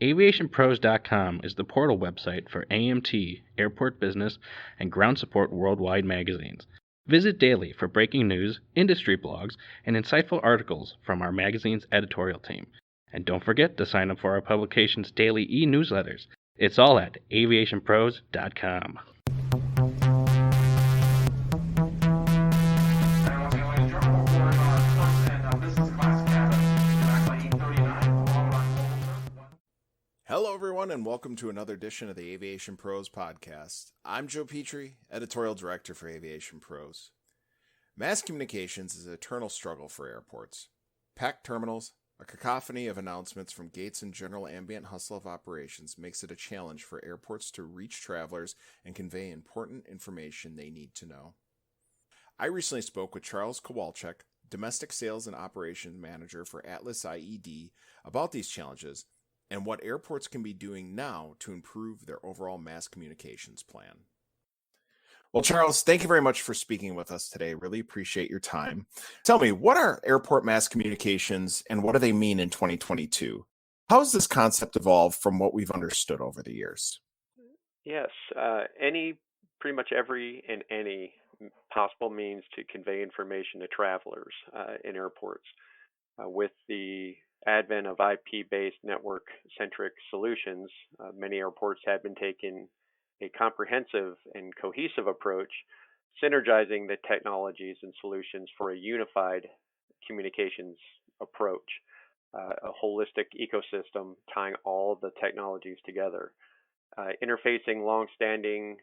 AviationPros.com is the portal website for AMT, Airport Business, and Ground Support Worldwide magazines. Visit daily for breaking news, industry blogs, and insightful articles from our magazine's editorial team. And don't forget to sign up for our publication's daily e-newsletters. It's all at AviationPros.com. Hello, everyone, and welcome to another edition of the Aviation Pros podcast. I'm Joe Petrie, Editorial Director for Aviation Pros. Mass communications is an eternal struggle for airports. Packed terminals, a cacophony of announcements from gates, and general ambient hustle of operations makes it a challenge for airports to reach travelers and convey important information they need to know. I recently spoke with Charles Kowalczyk, Domestic Sales and Operations Manager for AtlasIED, about these challenges and what airports can be doing now to improve their overall mass communications plan. Well, Charles, thank you very much for speaking with us today. Really appreciate your time. Tell me, what are airport mass communications and what do they mean in 2022? How has this concept evolved from what we've understood over the years? Yes, pretty much every and any possible means to convey information to travelers in airports. With the advent of IP-based network-centric solutions, many airports have been taking a comprehensive and cohesive approach, synergizing the technologies and solutions for a unified communications approach, a holistic ecosystem tying all of the technologies together, interfacing long-standing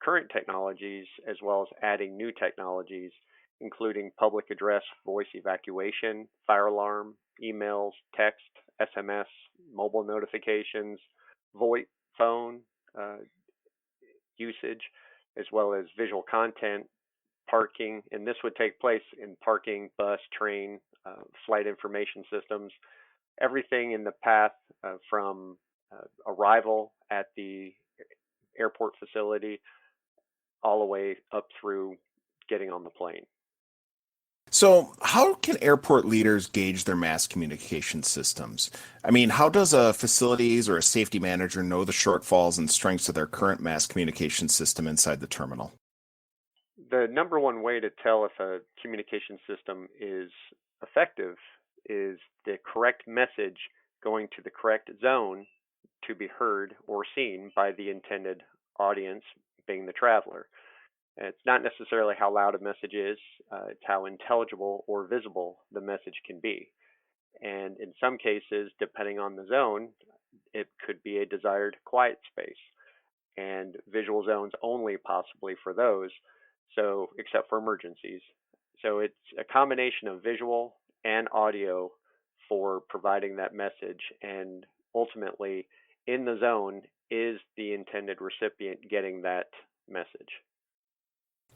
current technologies as well as adding new technologies, including public address voice evacuation, fire alarm, emails, text, SMS, mobile notifications, VoIP phone usage, as well as visual content, parking, and this would take place in parking, bus, train, flight information systems, everything in the path from arrival at the airport facility all the way up through getting on the plane. So how can airport leaders gauge their mass communication systems? I mean, how does a facilities or a safety manager know the shortfalls and strengths of their current mass communication system inside the terminal? The number one way to tell if a communication system is effective is the correct message going to the correct zone to be heard or seen by the intended audience, being the traveler. It's not necessarily how loud a message is, it's how intelligible or visible the message can be. And in some cases, depending on the zone, it could be a desired quiet space and visual zones only possibly for those, so except for emergencies. So it's a combination of visual and audio for providing that message, and ultimately in the zone is the intended recipient getting that message.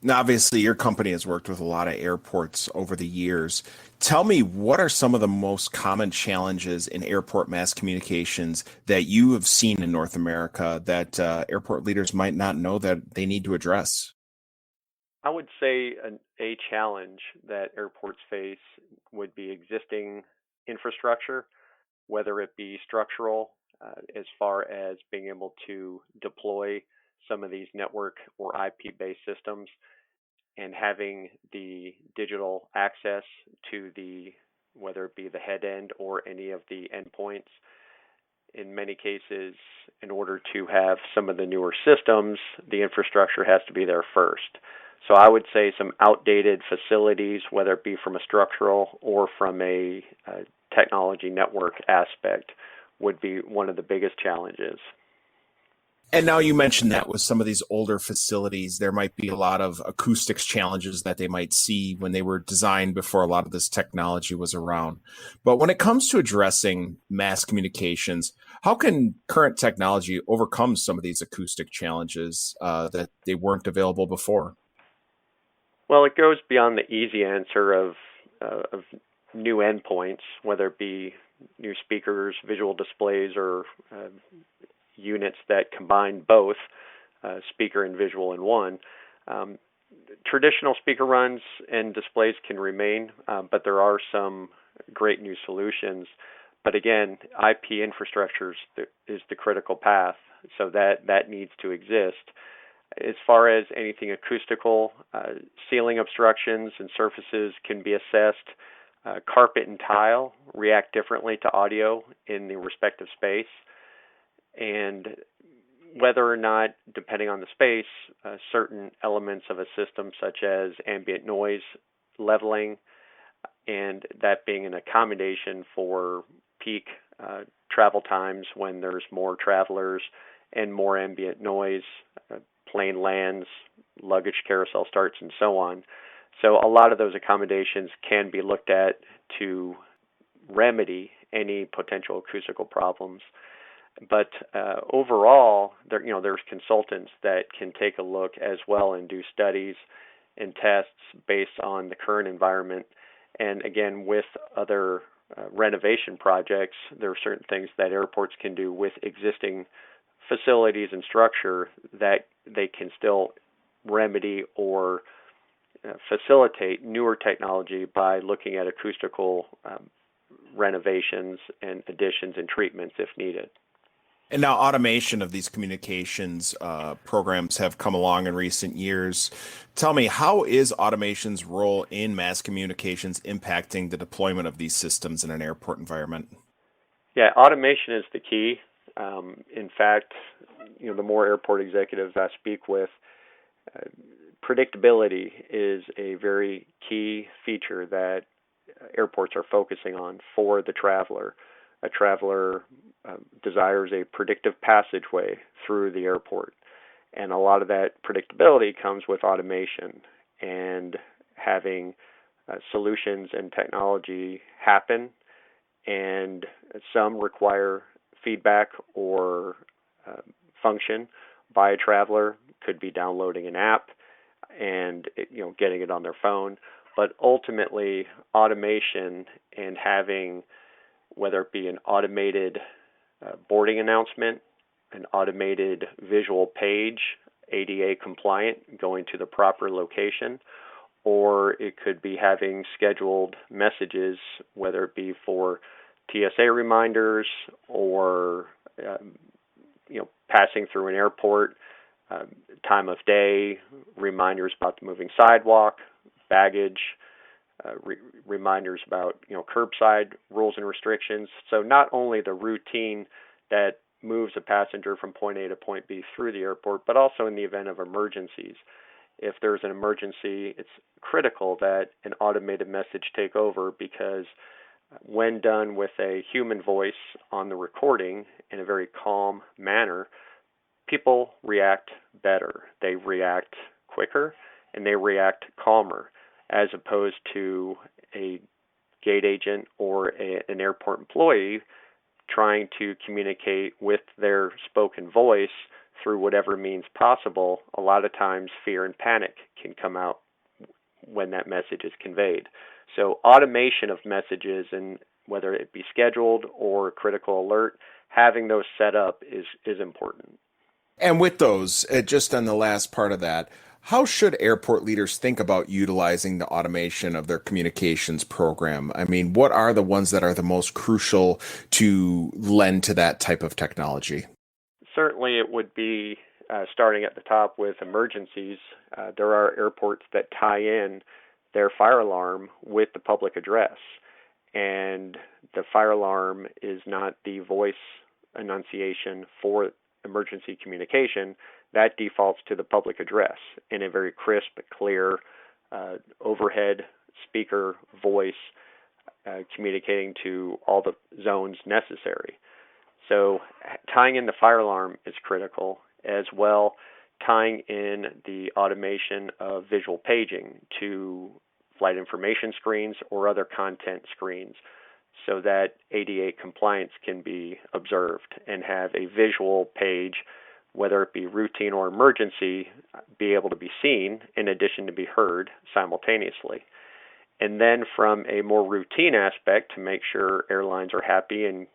Now, obviously, your company has worked with a lot of airports over the years. Tell me, what are some of the most common challenges in airport mass communications that you have seen in North America that airport leaders might not know that they need to address? I would say a challenge that airports face would be existing infrastructure, whether it be structural, as far as being able to deploy some of these network or IP-based systems, and having the digital access to whether it be the head end or any of the endpoints. In many cases, in order to have some of the newer systems, the infrastructure has to be there first. So I would say some outdated facilities, whether it be from a structural or from a technology network aspect, would be one of the biggest challenges. And now you mentioned that with some of these older facilities, there might be a lot of acoustics challenges that they might see when they were designed before a lot of this technology was around. But when it comes to addressing mass communications, how can current technology overcome some of these acoustic challenges that they weren't available before? Well, it goes beyond the easy answer of new endpoints, whether it be new speakers, visual displays, or units that combine both speaker and visual in one. Traditional speaker runs and displays can remain, but there are some great new solutions. But again, IP infrastructure is the critical path, so that needs to exist. As far as anything acoustical, ceiling obstructions and surfaces can be assessed. Carpet and tile react differently to audio in the respective space. And whether or not, depending on the space, certain elements of a system such as ambient noise leveling, and that being an accommodation for peak travel times when there's more travelers and more ambient noise, plane lands, luggage carousel starts, and so on. So a lot of those accommodations can be looked at to remedy any potential acoustical problems. But overall, there's consultants that can take a look as well and do studies and tests based on the current environment. And again, with other renovation projects, there are certain things that airports can do with existing facilities and structure that they can still remedy or facilitate newer technology by looking at acoustical renovations and additions and treatments if needed. And now automation of these communications programs have come along in recent years. Tell me, how is automation's role in mass communications impacting the deployment of these systems in an airport environment? Yeah, automation is the key. In fact, the more airport executives I speak with, predictability is a very key feature that airports are focusing on for the traveler. A traveler desires a predictive passageway through the airport. And a lot of that predictability comes with automation and having solutions and technology happen. And some require feedback or function by a traveler. Could be downloading an app and getting it on their phone. But ultimately, automation and having, whether it be an automated boarding announcement, an automated visual page, ADA compliant, going to the proper location, or it could be having scheduled messages, whether it be for TSA reminders or passing through an airport, time of day, reminders about the moving sidewalk, baggage, reminders about curbside rules and restrictions. So not only the routine that moves a passenger from point A to point B through the airport, but also in the event of emergencies. If there's an emergency, it's critical that an automated message take over, because when done with a human voice on the recording in a very calm manner, people react better. They react quicker and they react calmer, as opposed to a gate agent or an airport employee trying to communicate with their spoken voice through whatever means possible. A lot of times fear and panic can come out when that message is conveyed. So automation of messages, and whether it be scheduled or critical alert, having those set up is important. And with those, just on the last part of that, how should airport leaders think about utilizing the automation of their communications program? I mean, what are the ones that are the most crucial to lend to that type of technology? Certainly it would be starting at the top with emergencies. There are airports that tie in their fire alarm with the public address, and the fire alarm is not the voice enunciation for emergency communication. That defaults to the public address in a very crisp, clear, overhead speaker voice, communicating to all the zones necessary. So tying in the fire alarm is critical, as well tying in the automation of visual paging to flight information screens or other content screens, so that ADA compliance can be observed and have a visual page, whether it be routine or emergency, be able to be seen in addition to be heard simultaneously. And then from a more routine aspect, to make sure airlines are happy and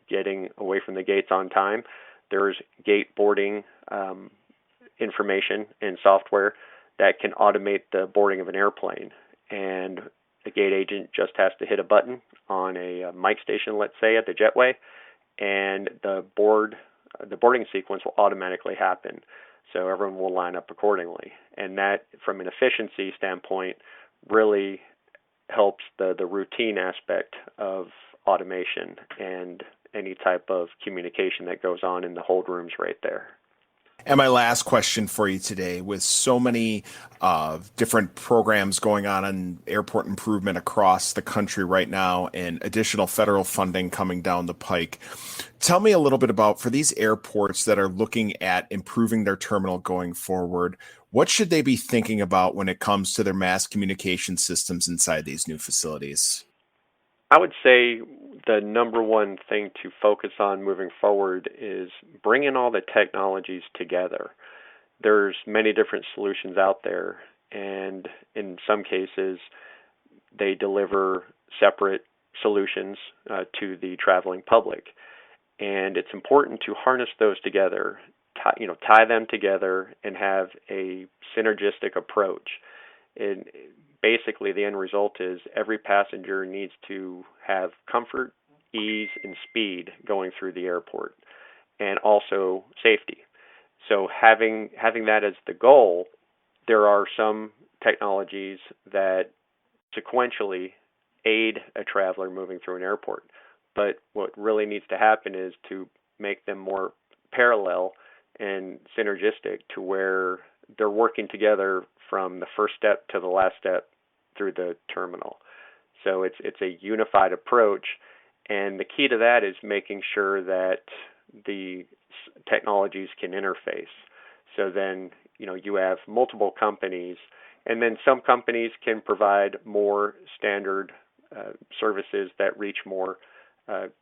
getting away from the gates on time, there's gate boarding information and software that can automate the boarding of an airplane. And the gate agent just has to hit a button on a mic station, let's say, at the jetway, and the boarding sequence will automatically happen. So everyone will line up accordingly. And that, from an efficiency standpoint, really helps the routine aspect of automation and any type of communication that goes on in the hold rooms right there. And my last question for you today, with so many different programs going on in airport improvement across the country right now and additional federal funding coming down the pike, tell me a little bit about, for these airports that are looking at improving their terminal going forward, what should they be thinking about when it comes to their mass communication systems inside these new facilities? I would say the number one thing to focus on moving forward is bringing all the technologies together. There's many different solutions out there, and in some cases, they deliver separate solutions to the traveling public. And it's important to harness those together, tie them together, and have a synergistic approach. And basically, the end result is every passenger needs to have comfort, ease, and speed going through the airport, and also safety. So having that as the goal, there are some technologies that sequentially aid a traveler moving through an airport. But what really needs to happen is to make them more parallel and synergistic to where they're working together from the first step to the last step through the terminal. So it's a unified approach, and the key to that is making sure that the technologies can interface. So then, you have multiple companies, and then some companies can provide more standard services that reach more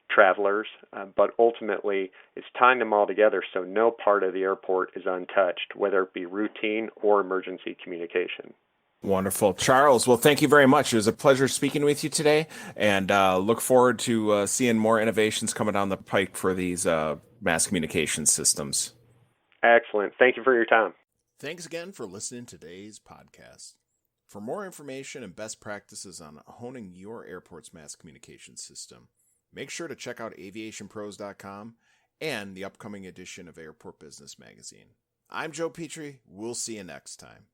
travelers, but ultimately it's tying them all together so no part of the airport is untouched, whether it be routine or emergency communication. Wonderful. Charles, well, thank you very much. It was a pleasure speaking with you today, and look forward to seeing more innovations coming down the pike for these mass communication systems. Excellent. Thank you for your time. Thanks again for listening to today's podcast. For more information and best practices on honing your airport's mass communication system, make sure to check out AviationPros.com and the upcoming edition of Airport Business Magazine. I'm Joe Petrie. We'll see you next time.